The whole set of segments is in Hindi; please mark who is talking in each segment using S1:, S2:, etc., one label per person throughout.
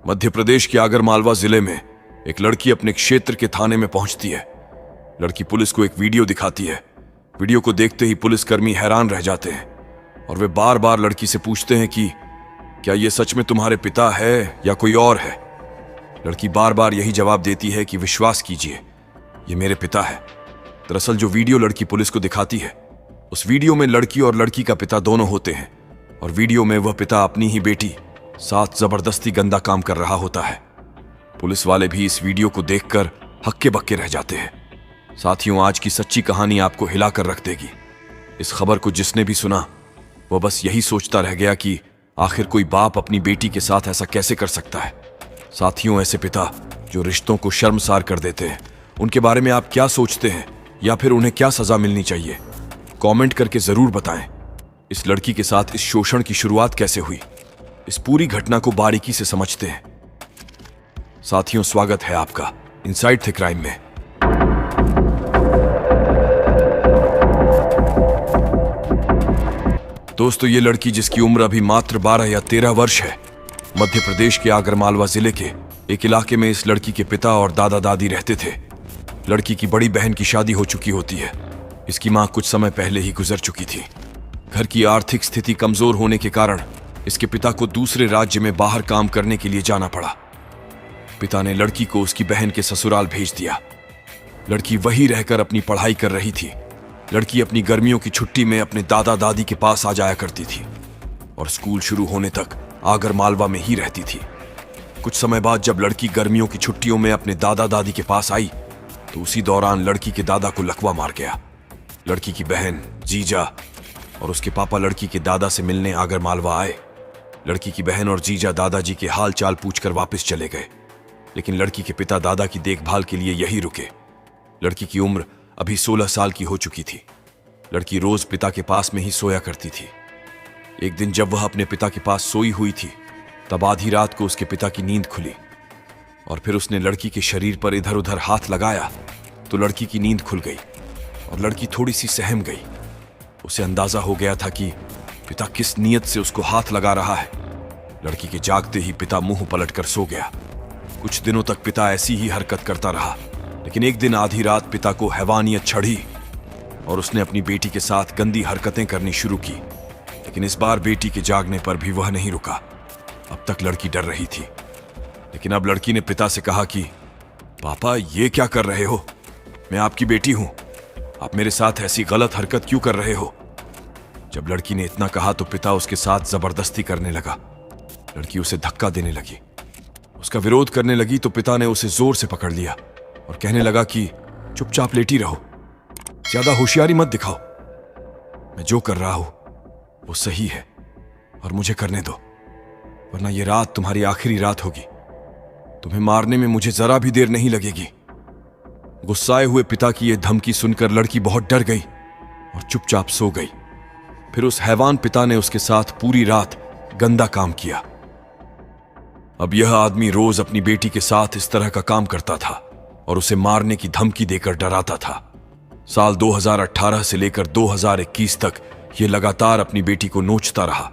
S1: मध्य प्रदेश के आगरमालवा जिले में एक लड़की अपने क्षेत्र के थाने में पहुंचती है। लड़की पुलिस को एक वीडियो दिखाती है। वीडियो को देखते ही पुलिसकर्मी हैरान रह जाते हैं और वे बार बार लड़की से पूछते हैं कि क्या ये सच में तुम्हारे पिता है या कोई और है। लड़की बार बार यही जवाब देती है कि विश्वास कीजिए, ये मेरे पिता है। दरअसल जो वीडियो लड़की पुलिस को दिखाती है, उस वीडियो में लड़की और लड़की का पिता दोनों होते हैं और वीडियो में वह पिता अपनी ही बेटी साथ जबरदस्ती गंदा काम कर रहा होता है। पुलिस वाले भी इस वीडियो को देखकर हक्के बक्के रह जाते हैं। साथियों, आज की सच्ची कहानी आपको हिलाकर रख देगी। इस खबर को जिसने भी सुना वह बस यही सोचता रह गया कि आखिर कोई बाप अपनी बेटी के साथ ऐसा कैसे कर सकता है। साथियों, ऐसे पिता जो रिश्तों को शर्मसार कर देते हैं, उनके बारे में आप क्या सोचते हैं या फिर उन्हें क्या सजा मिलनी चाहिए? कमेंट करके जरूर बताएं। इस लड़की के साथ इस शोषण की शुरुआत कैसे हुई, इस पूरी घटना को बारीकी से समझते हैं। साथियों, स्वागत है आपका इनसाइड द क्राइम में। दोस्तों, ये लड़की जिसकी उम्र अभी मात्र 12 या 13 वर्ष है, मध्य प्रदेश के आगरमालवा जिले के एक इलाके में इस लड़की के पिता और दादा दादी रहते थे। लड़की की बड़ी बहन की शादी हो चुकी होती है। इसकी मां कुछ समय पहले ही गुजर चुकी थी। घर की आर्थिक स्थिति कमजोर होने के कारण इसके पिता को दूसरे राज्य में बाहर काम करने के लिए जाना पड़ा। पिता ने लड़की को उसकी बहन के ससुराल भेज दिया। लड़की वहीं रहकर अपनी पढ़ाई कर रही थी। लड़की अपनी गर्मियों की छुट्टी में अपने दादा दादी के पास आ जाया करती थी और स्कूल शुरू होने तक आगरमालवा में ही रहती थी। कुछ समय बाद जब लड़की गर्मियों की छुट्टियों में अपने दादा दादी के पास आई तो उसी दौरान लड़की के दादा को लकवा मार गया। लड़की की बहन, जीजा और उसके पापा लड़की के दादा से मिलने आगरमालवा आए। लड़की की बहन और जीजा दादाजी के हाल चाल पूछकर वापस चले गए, लेकिन लड़की के पिता दादा की देखभाल के लिए यहीं रुके। लड़की की उम्र अभी 16 साल की हो चुकी थी। लड़की रोज पिता के पास में ही सोया करती थी। एक दिन जब वह अपने पिता के पास सोई हुई थी, तब आधी रात को उसके पिता की नींद खुली और फिर उसने लड़की के शरीर पर इधर उधर हाथ लगाया तो लड़की की नींद खुल गई और लड़की थोड़ी सी सहम गई। उसे अंदाजा हो गया था कि पिता किस नीयत से उसको हाथ लगा रहा है। लड़की के जागते ही पिता मुंह पलटकर सो गया। कुछ दिनों तक पिता ऐसी ही हरकत करता रहा, लेकिन एक दिन आधी रात पिता को हैवानियत चढ़ी और उसने अपनी बेटी के साथ गंदी हरकतें करनी शुरू की। लेकिन इस बार बेटी के जागने पर भी वह नहीं रुका। अब तक लड़की डर रही थी, लेकिन अब लड़की ने पिता से कहा कि पापा, ये क्या कर रहे हो? मैं आपकी बेटी हूं, आप मेरे साथ ऐसी गलत हरकत क्यों कर रहे हो? जब लड़की ने इतना कहा तो पिता उसके साथ जबरदस्ती करने लगा। लड़की उसे धक्का देने लगी, उसका विरोध करने लगी तो पिता ने उसे जोर से पकड़ लिया और कहने लगा कि चुपचाप लेटी रहो, ज्यादा होशियारी मत दिखाओ। मैं जो कर रहा हूं वो सही है और मुझे करने दो, वरना ये रात तुम्हारी आखिरी रात होगी। तुम्हें मारने में मुझे जरा भी देर नहीं लगेगी। गुस्साए हुए पिता की यह धमकी सुनकर लड़की बहुत डर गई और चुपचाप सो गई। फिर उस हैवान पिता ने उसके साथ पूरी रात गंदा काम किया। अब यह आदमी रोज अपनी बेटी के साथ इस तरह का काम करता था और उसे मारने की धमकी देकर डराता था। साल 2018 से लेकर 2021 तक यह लगातार अपनी बेटी को नोचता रहा।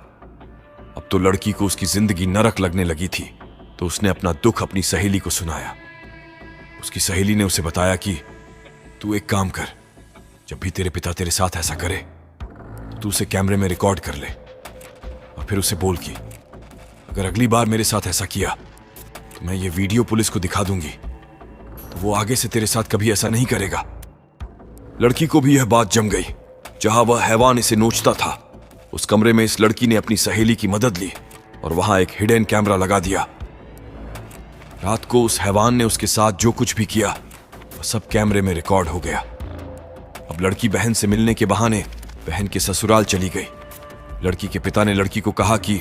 S1: अब तो लड़की को उसकी जिंदगी नरक लगने लगी थी, तो उसने अपना दुख अपनी सहेली को सुनाया। उसकी सहेली ने उसे बताया कि तू एक काम कर, जब भी तेरे पिता तेरे साथ ऐसा करे तो तू उसे कैमरे में रिकॉर्ड कर ले और फिर उसे बोल कि अगर अगली बार मेरे साथ ऐसा किया तो मैं ये वीडियो पुलिस को दिखा दूंगी, तो वो आगे से तेरे साथ कभी ऐसा नहीं करेगा। लड़की को भी यह बात जम गई। जहां वह हैवान इसे नोचता था, उस कमरे में इस लड़की ने अपनी सहेली की मदद ली और वहां एक हिडन कैमरा लगा दिया। रात को उस हैवान ने उसके साथ जो कुछ भी किया वह सब कैमरे में रिकॉर्ड हो गया। अब लड़की बहन से मिलने के बहाने बहन के ससुराल चली गई। लड़की के पिता ने लड़की को कहा कि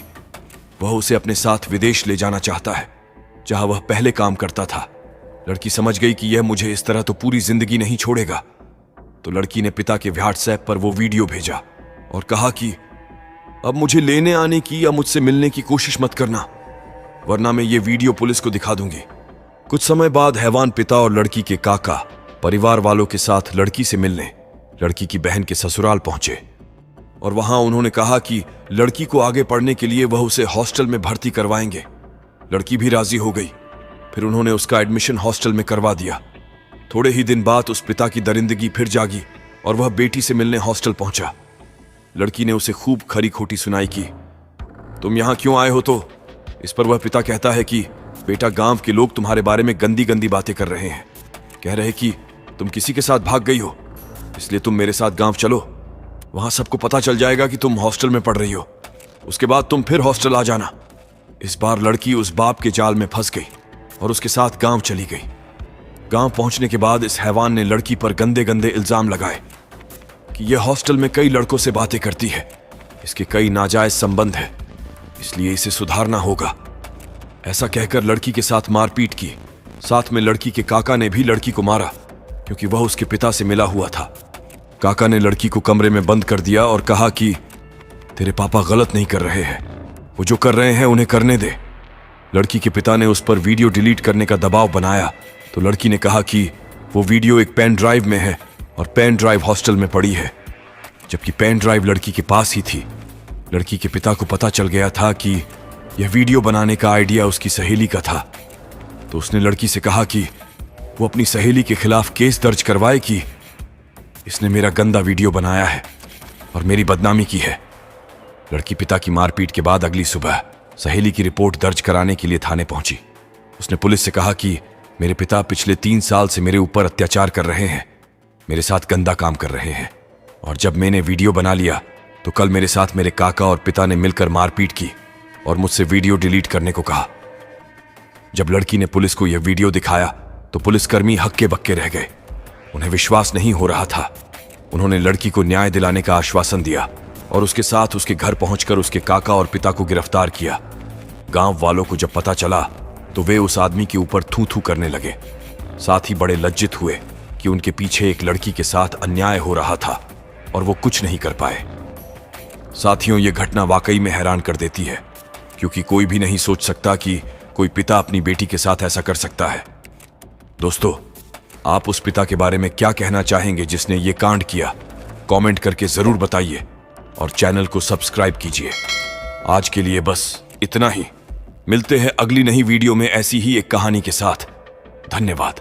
S1: वह उसे अपने साथ विदेश ले जाना चाहता है, जहां वह पहले काम करता था। लड़की समझ गई कि यह मुझे इस तरह तो पूरी जिंदगी नहीं छोड़ेगा, तो लड़की ने पिता के व्हाट्सएप पर वो वीडियो भेजा और कहा कि अब मुझे लेने आने की या मुझसे मिलने की कोशिश मत करना, वरना मैं ये वीडियो पुलिस को दिखा दूंगी। कुछ समय बाद हैवान पिता और लड़की के काका परिवार वालों के साथ लड़की से मिलने लड़की की बहन के ससुराल पहुंचे और वहां उन्होंने कहा कि लड़की को आगे पढ़ने के लिए वह उसे हॉस्टल में भर्ती करवाएंगे। लड़की भी राजी हो गई। फिर उन्होंने उसका एडमिशन हॉस्टल में करवा दिया। थोड़े ही दिन बाद उस पिता की दरिंदगी फिर जागी और वह बेटी से मिलने हॉस्टल पहुंचा। लड़की ने उसे खूब खरी खोटी सुनाई कि तुम यहां क्यों आए हो। तो इस पर वह पिता कहता है कि बेटा, गांव के लोग तुम्हारे बारे में गंदी गंदी बातें कर रहे हैं। कह रहे कि तुम किसी के साथ भाग गई हो, इसलिए तुम मेरे साथ गांव चलो। वहां सबको पता चल जाएगा कि तुम हॉस्टल में पढ़ रही हो। उसके बाद तुम फिर हॉस्टल आ जाना। इस बार लड़की उस बाप के जाल में फंस गई और उसके साथ गांव चली गई। गांव पहुंचने के बाद इस हैवान ने लड़की पर गंदे गंदे इल्जाम लगाए कि यह हॉस्टल में कई लड़कों से बातें करती है, इसके कई नाजायज संबंध है, इसलिए इसे सुधारना होगा। ऐसा कहकर लड़की के साथ मारपीट की। साथ में लड़की के काका ने भी लड़की को मारा क्योंकि वह उसके पिता से मिला हुआ था। काका ने लड़की को कमरे में बंद कर दिया और कहा कि तेरे पापा गलत नहीं कर रहे हैं, वो जो कर रहे हैं उन्हें करने दे। लड़की के पिता ने उस पर वीडियो डिलीट करने का दबाव बनाया तो लड़की ने कहा कि वो वीडियो एक पेन ड्राइव में है और पेन ड्राइव हॉस्टल में पड़ी है, जबकि पेन ड्राइव लड़की के पास ही थी। लड़की के पिता को पता चल गया था कि यह वीडियो बनाने का आइडिया उसकी सहेली का था, तो उसने लड़की से कहा कि वो अपनी सहेली के खिलाफ केस दर्ज करवाए कि इसने मेरा गंदा वीडियो बनाया है और मेरी बदनामी की है। लड़की पिता की मारपीट के बाद अगली सुबह सहेली की रिपोर्ट दर्ज कराने के लिए थाने पहुंची। उसने पुलिस से कहा कि मेरे पिता पिछले 3 साल से मेरे ऊपर अत्याचार कर रहे हैं, मेरे साथ गंदा काम कर रहे हैं, और जब मैंने वीडियो बना लिया तो कल मेरे साथ मेरे काका और पिता ने मिलकर मारपीट की और मुझसे वीडियो डिलीट करने को कहा। जब लड़की ने पुलिस को यह वीडियो दिखाया तो पुलिसकर्मी हक्के बक्के रह गए। उन्हें विश्वास नहीं हो रहा था। उन्होंने लड़की को न्याय दिलाने का आश्वासन दिया और उसके साथ उसके घर पहुंचकर उसके काका और पिता को गिरफ्तार किया। गांव वालों को जब पता चला तो वे उस आदमी के ऊपर थू थू करने लगे। साथ ही बड़े लज्जित हुए कि उनके पीछे एक लड़की के साथ अन्याय हो रहा था और वो कुछ नहीं कर पाए। साथियों, ये घटना वाकई में हैरान कर देती है, क्योंकि कोई भी नहीं सोच सकता कि कोई पिता अपनी बेटी के साथ ऐसा कर सकता है। दोस्तों, आप उस पिता के बारे में क्या कहना चाहेंगे जिसने ये कांड किया? कमेंट करके जरूर बताइए और चैनल को सब्सक्राइब कीजिए। आज के लिए बस इतना ही। मिलते हैं अगली नई वीडियो में ऐसी ही एक कहानी के साथ। धन्यवाद।